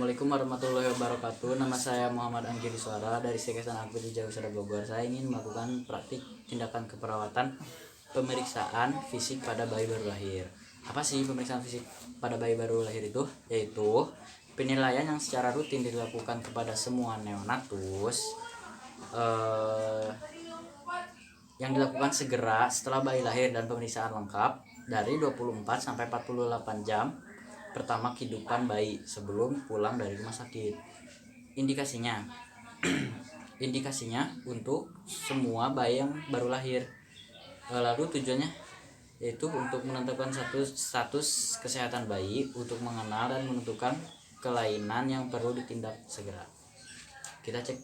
Assalamualaikum warahmatullahi wabarakatuh. Nama saya Muhammad Anggiri Suara dari Sekesan Aku di Jauh Sada Bogor. Saya ingin melakukan praktik tindakan keperawatan pemeriksaan fisik pada bayi baru lahir. Apa sih pemeriksaan fisik pada bayi baru lahir itu? Yaitu penilaian yang secara rutin dilakukan kepada semua neonatus yang dilakukan segera setelah bayi lahir dan pemeriksaan lengkap dari 24 sampai 48 jam pertama kehidupan bayi sebelum pulang dari rumah sakit. Indikasinya indikasinya untuk semua bayi yang baru lahir. Lalu tujuannya yaitu untuk menentukan status kesehatan bayi, untuk mengenal dan menentukan kelainan yang perlu ditindak segera. Kita cek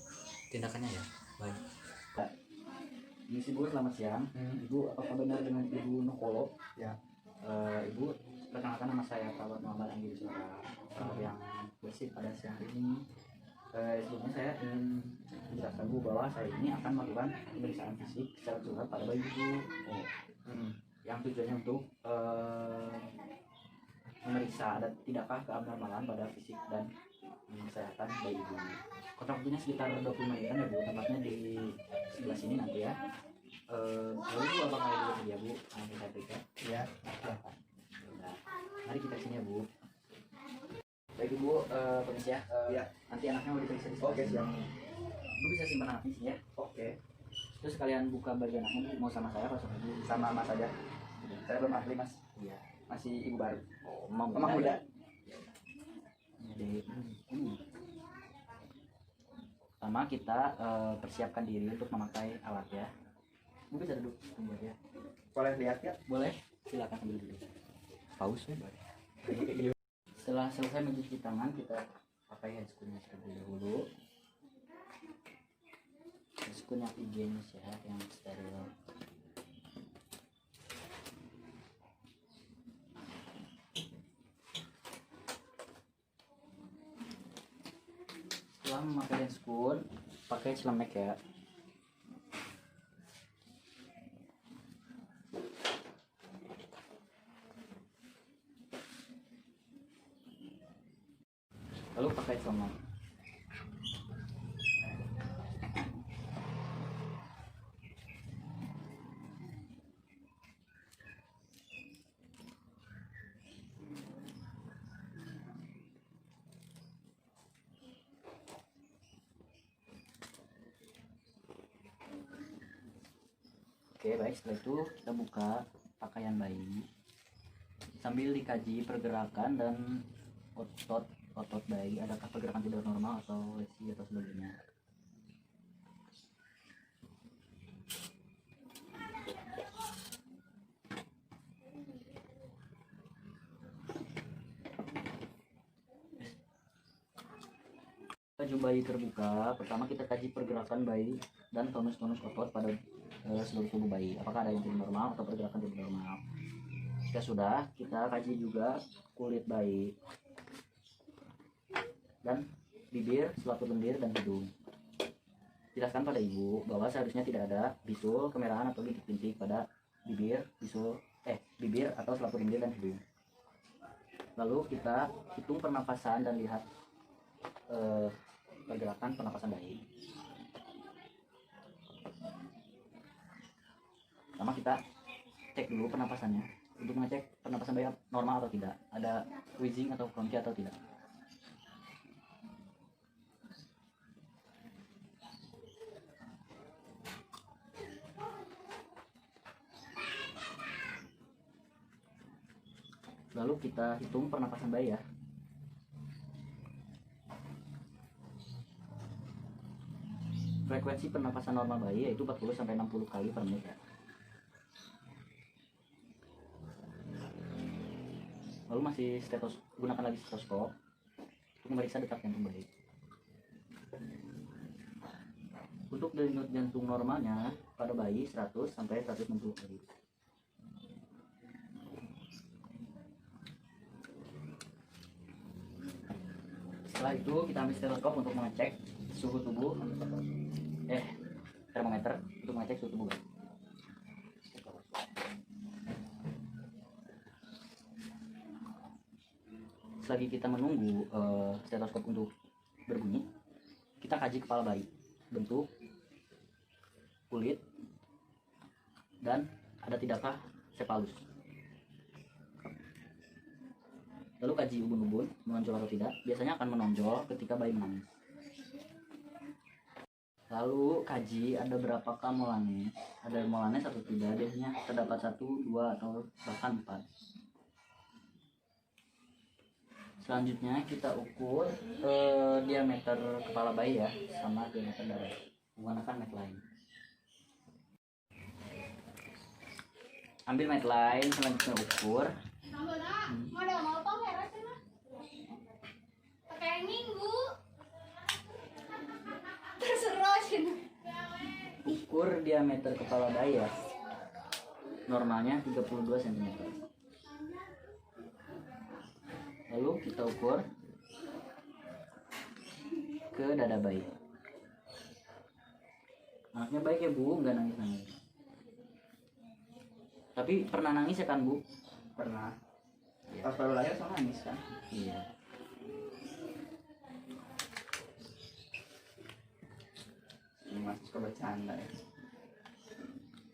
tindakannya ya. Baik. Misi Bu, selamat siang. Ibu, apakah benar dengan Ibu Nokolo? Ya. Ibu, perkenalkan, nama saya Pak Muhammad Anggiri Suara yang bersih pada siang ini. Sebelumnya saya ingin menjelaskan Bu bahwa saya ini akan melakukan pemeriksaan fisik secara keseluruhan pada bayi Ibu. Yang tujuannya untuk memeriksa ada tidakkah keabnormalan pada fisik dan kesehatan bayi Ibu. Kontrak waktunya sekitar 20 menitan ya Bu, tempatnya di sebelah sini nanti ya. Lalu Bu, apakah Ibu bersedia Bu? Nanti saya periksa. Ya. Nah, mari kita kesini ya Bu. Baik Ibu, permisi ya. Ya. Nanti anaknya mau diperiksa di sebelah siang. Ibu bisa simpan anaknya di sini ya. Oke. Terus kalian buka baju anaknya Bu, mau sama saya atau sama Ibu? Sama Mas aja. Saya belum ahli Mas. Iya. Masih ibu baru. Mau muda. Jadi, pertama kita persiapkan diri untuk memakai alat ya. Bu bisa duduk sebentar ya. Boleh lihat ya? Boleh, silakan ambil dulu. Pause ya. Setelah selesai mencuci tangan, kita pakai handscoon terlebih dahulu. Handscoon yang higienis ya, yang steril. Setelah memakai handscoon, pakai celemek ya. Lalu pakai celana. Oke, baik, setelah itu kita buka pakaian bayi sambil dikaji pergerakan dan otot bayi, adakah pergerakan tidak normal atau lesi atau sebagainya. Baju bayi terbuka, pertama kita kaji pergerakan bayi dan tonus-tonus otot pada seluruh tubuh bayi, apakah ada yang tidak normal atau pergerakan tidak normal. Jika sudah, kita kaji juga kulit bayi dan bibir, selaput lendir, dan hidung. Jelaskan pada ibu bahwa seharusnya tidak ada bisul, kemerahan atau bintik-bintik pada bibir, bibir atau selaput lendir dan hidung. Lalu kita hitung pernapasan dan lihat pergerakan pernapasan bayi. Pertama kita cek dulu pernapasannya untuk mengecek pernapasan bayi normal atau tidak, ada wheezing atau bronchi atau tidak. Lalu kita hitung pernapasan bayi ya. Frekuensi pernapasan normal bayi yaitu 40-60 kali per menit ya. Lalu masih gunakan lagi stetoskop untuk memeriksa detak jantung bayi. Untuk denyut jantung normalnya pada bayi 100 sampai 160 kali. Setelah itu kita ambil stetoskop untuk mengecek suhu tubuh, termometer untuk mengecek suhu tubuh. selagi kita menunggu stetoskop untuk berbunyi, kita kaji kepala bayi, bentuk, kulit, dan ada tidakkah sefalus. Lalu kaji ubun-ubun menonjol atau tidak. Biasanya akan menonjol ketika bayi menangis. Lalu kaji ada berapakah molanes, ada molanes atau tidak. Biasanya terdapat 1, 2, atau bahkan 4. Selanjutnya kita ukur diameter kepala bayi ya, sama diameter dada menggunakan Medline. Ambil Medline, selanjutnya ukur. Ukur diameter kepala bayi ya, normalnya 32 cm. Lalu kita ukur ke dada bayi. Anaknya baik ya Bu, nggak nangis-nangis. Tapi pernah nangis ya kan Bu? Pernah. Ya. Pas baru lahir so nangis kan. Iya. Ini masih suka bercanda ya.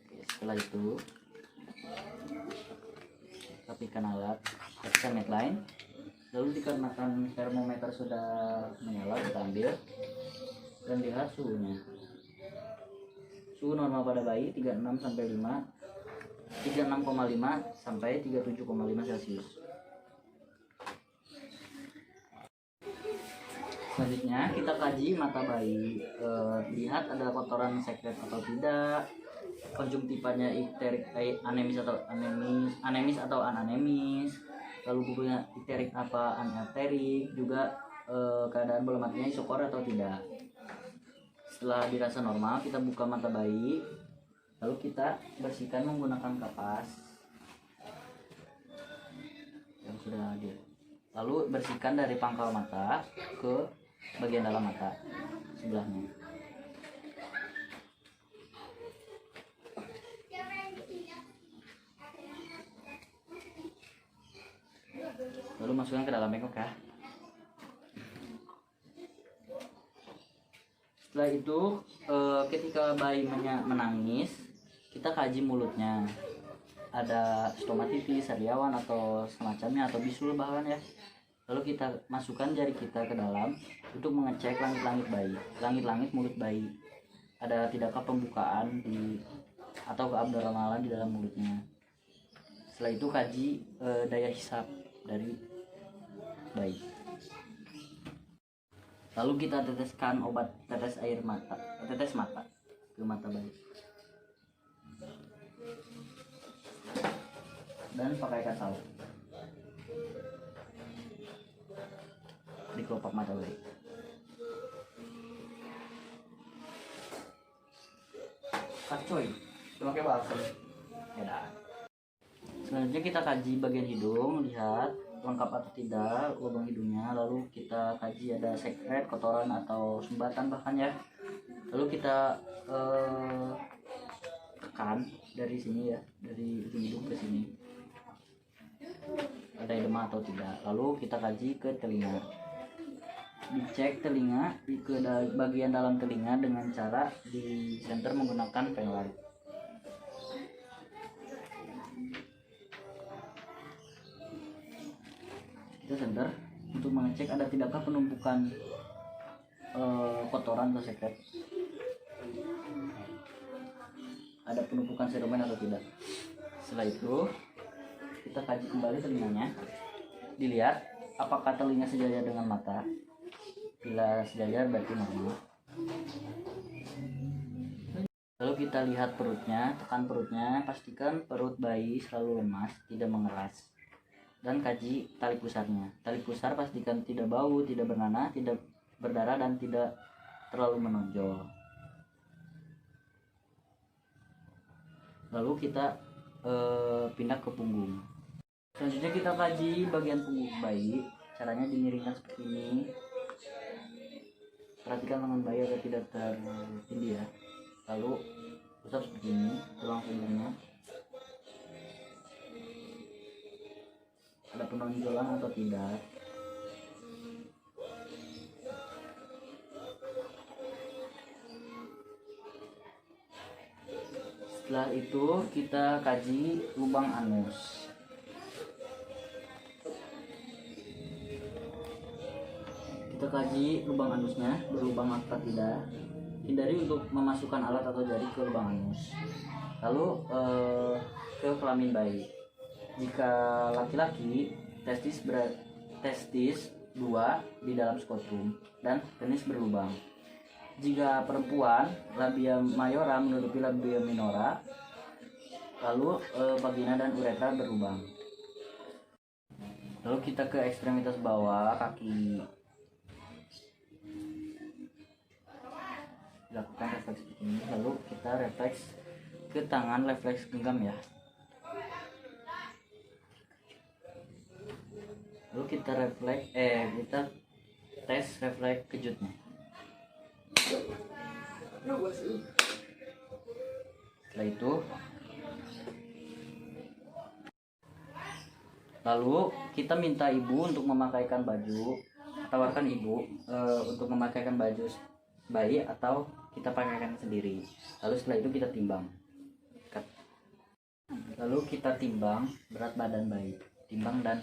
Oke, setelah itu rapikan alat, rapikan Medline. Lalu dikarenakan termometer sudah menyala, kita ambil dan lihat suhunya. Suhu normal pada bayi 36,5 sampai 37,5 Celcius. Selanjutnya kita kaji mata bayi, lihat ada kotoran sekret atau tidak, konjungtivanya ikterik anemis atau ananemis, lalu bukunya ikterik apa aneterik, juga keadaan bola matanya isokor atau tidak. Setelah dirasa normal, kita buka mata bayi, lalu kita bersihkan menggunakan kapas yang sudah hadir. Lalu bersihkan dari pangkal mata ke bagian dalam mata sebelahnya. Lalu masukkan ke dalam bengkok ya. Setelah itu ketika bayi menangis, kita kaji mulutnya. Ada stomatitis, sariawan atau semacamnya, atau bisul bahkan ya. Lalu kita masukkan jari kita ke dalam untuk mengecek langit-langit mulut bayi. Ada tidakkah pembukaan atau keabnormalan di dalam mulutnya. Setelah itu kaji daya hisap dari bayi. Lalu kita teteskan obat tetes mata ke mata bayi. Dan pakai kasau di kelopak mata bayi. Kacoy. Cuma kayak balsam. Ya dah. Selanjutnya kita kaji bagian hidung, lihat lengkap atau tidak lubang hidungnya. Lalu kita kaji ada sekret, kotoran atau sumbatan bahkan ya. Lalu kita tekan dari sini ya, dari ujung hidung ke sini, ada edema atau tidak. Lalu kita kaji ke telinga, dicek telinga ke bagian dalam telinga dengan cara di center menggunakan penlight. Kita center untuk mengecek ada tidakkah penumpukan kotoran atau sekret, ada penumpukan sedomen atau tidak. Setelah itu kita kaji kembali telinganya, dilihat apakah telinga sejajar dengan mata. Bila sejajar berarti normal. Lalu kita lihat perutnya, tekan perutnya, pastikan perut bayi selalu lemas, tidak mengeras. Dan kaji tali pusarnya. Tali pusar pastikan tidak bau, tidak bernanah, tidak berdarah, dan tidak terlalu menonjol. Lalu kita pindah ke punggung. Selanjutnya kita kaji bagian punggung bayi. Caranya dimiringkan seperti ini. Perhatikan lengan bayi agar tidak tertindih ya. Lalu usap seperti ini tulang punggungnya. Ada penonjolan atau tidak. Setelah itu kita kaji lubang anus. Kita kaji lubang anusnya berlubang apa tidak. Hindari untuk memasukkan alat atau jari ke lubang anus. Lalu ke kelamin bayi. Jika laki-laki testis 2 di dalam skrotum dan penis berlubang. Jika perempuan, labia mayora menutupi labia minora, lalu vagina dan uretra berlubang. Lalu kita ke ekstremitas bawah kaki. Lakukan refleks ini, lalu kita refleks ke tangan, refleks genggam ya. Lalu kita kita tes refleks kejutnya. Setelah itu lalu kita minta ibu untuk memakaikan baju, tawarkan ibu untuk memakaikan baju bayi atau kita pakaikan sendiri. Lalu setelah itu kita timbang. Lalu kita timbang berat badan bayi, timbang dan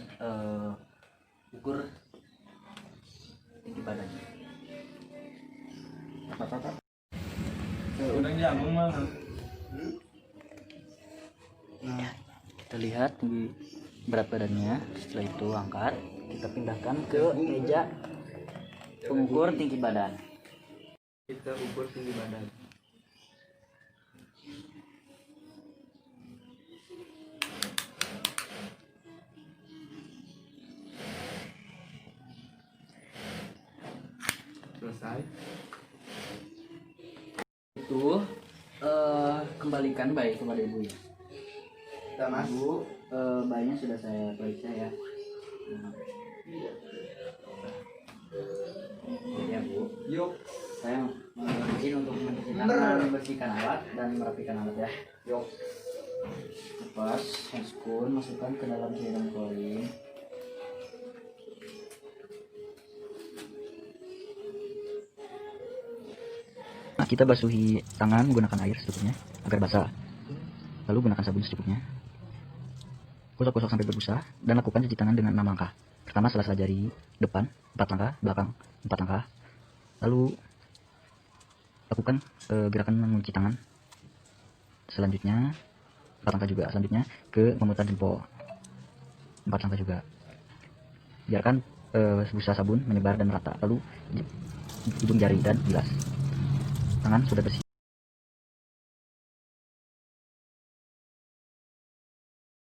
ukur tinggi badannya. Apa? Udah jamu mana? Nah, kita lihat tinggi berat badannya. Setelah itu angkat, kita pindahkan ke meja pengukur tinggi badan. Kita ukur tinggi badan. Selesai. Itu kembalikan bayi kepada ibu ya. Kita mas. Ibu, bayinya sudah saya periksa ya. Nah. Ya bu. Yuk. Saya izin untuk membersihkan alat dan merapikan alat ya. Yuk. Lepas handscoon, masukkan ke dalam cairan klorin. Nah, kita basuhi tangan menggunakan air secukupnya agar basah. Lalu gunakan sabun secukupnya. Gosok-gosok sampai berbusa dan lakukan cuci tangan dengan 6 langkah. Pertama sela-sela jari depan 4 langkah, belakang 4 langkah. Lalu lakukan gerakan mencuci tangan. Selanjutnya 4 langkah juga. Selanjutnya ke memutar jempol 4 langkah juga. Biarkan busa sabun menyebar dan merata. Lalu ujung jari dan bilas. Tangan sudah bersih.